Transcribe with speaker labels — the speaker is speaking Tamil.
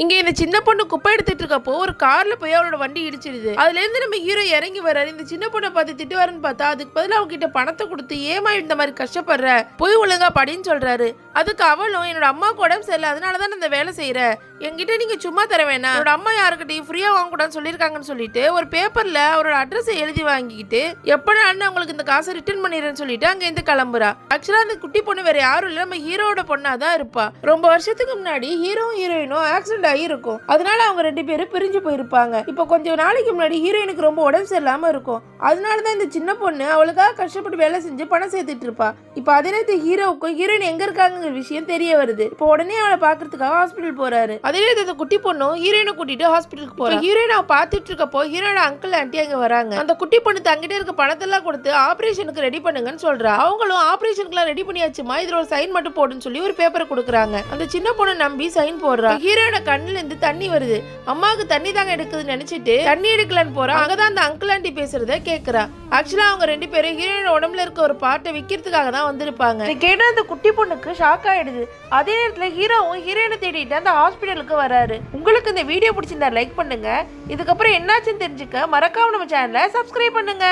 Speaker 1: இங்க இந்த சின்ன பொண்ணு குப்பை எடுத்துட்டு இருக்கப்போ ஒரு கார்ல போய் அவளோட வண்டி இடிச்சிடுது. அதுல இருந்து நம்ம ஹீரோ இறங்கி வர்றாரு. இந்த சின்ன பொண்ணை பார்த்து திட்டுவாருன்னு பார்த்தா அதுக்கு பதிலா அவகிட்ட பணத்தை கொடுத்து ஏமா இந்த மாதிரி கஷ்டப்படுற, போய் ஒழுங்கா படின்னு சொல்றாரு. அதுக்கு அவளும் என்னோட அம்மாவுக்கு உடம்பு சரியில்லை, அதனாலதான் இந்த வேலை செய்யற, என்கிட்ட நீங்க சும்மா தர வேணாம், என்னோட அம்மா யாருக்கிட்டையும் ஃப்ரீயா வாங்கக்கூடாதுன்னு சொல்லியிருக்காங்கன்னு சொல்லிட்டு ஒரு பேப்பர்ல அவரோட அட்ரஸை எழுதி வாங்கிக்கிட்டு எப்படின்னு உங்களுக்கு இந்த காசை ரிட்டர்ன் பண்ணிடுறேன்னு சொல்லிட்டு அங்க இருந்து கிளம்புறா. ஆக்சுவலா அந்த குட்டி பொண்ணு வேற யாரும் இல்ல, நம்ம ஹீரோட பொண்ணாதான் இருப்பா. ரொம்ப வருஷத்துக்கு முன்னாடி ஹீரோ ஹீரோயினும் ஆக்சிடென்ட் ஆகிருக்கும். அதனால அவங்க 2 பேரும் பிரிஞ்சு போயிருப்பாங்க. இப்போ கொஞ்சம் நாளைக்கு முன்னாடி ஹீரோயினுக்கு ரொம்ப உடம்பு சரியில்லாம இருக்கும். அதனாலதான் இந்த சின்ன பொண்ணு அவளுக்காக கஷ்டப்பட்டு வேலை செஞ்சு பணம் சேர்த்துட்டு இருப்பா. இப்போ அதே நேரத்து ஹீரோவுக்கும் ஹீரோயின் எங்க இருக்காங்கிற விஷயம் தெரிய வருது. இப்போ உடனே அவளை பாக்குறதுக்காக ஹாஸ்பிட்டல் போறாரு. அதே நேரத்து இந்த குட்டி பொண்ணும் ஹீரோயினை கூட்டிட்டு ஹாஸ்பிட்டலுக்கு போறா. ஹீரோயின் அவ பாத்துட்டு இருக்கப்போ ஹீரோட அங்கிள் ஆண்டி அங்க வராங்க. அந்த குட்டி பொண்ணு தங்கிட்டே இருக்க பணத்தெல்லாம் கொடுத்து ஆபரேஷனுக்கு ரெடி பண்ணுங்கன்னு சொல்றா. அவங்களும் ஆபரேஷனுக்குலாம் ரெடி பண்ணியாச்சுமா, இதுல ஒரு சைன் மட்டும் போடுன்னு சொல்லி ஒரு பேப்பரை கொடுக்குறாங்க. அந்த சின்ன பொண்ணு நம்பி சைன் போடுறா. ஹீரோட கண்ணுல இருந்து தண்ணி வருது. அம்மாவுக்கு தண்ணி தாங்க எடுக்குதுன்னு நினைச்சிட்டு தண்ணி எடுக்கலான்னு போறா. அங்கதான் அந்த அங்கிள் ஆண்டி பேசுறத கேக்குறா. ஆக்சுவலா அவங்க 2 பேரும் ஹீரோயின் உடம்புல இருக்க ஒரு பார்ட்டை விக்கிறதுக்காக தான் வந்திருப்பாங்க. கேட்ட அந்த குட்டி பொண்ணுக்கு ஷாக் ஆயிடுது. அதே நேரத்துல ஹீரோவும் ஹீரோயினை தேடிட்டு அந்த ஹாஸ்பிட்டலுக்கு வராரு. உங்களுக்கு இந்த வீடியோ பிடிச்சிருந்தா லைக் பண்ணுங்க. இதுக்கப்புறம் என்னாச்சுன்னு தெரிஞ்சுக்க மறக்காம நம்ம சேனலை சப்ஸ்கிரைப் பண்ணுங்க.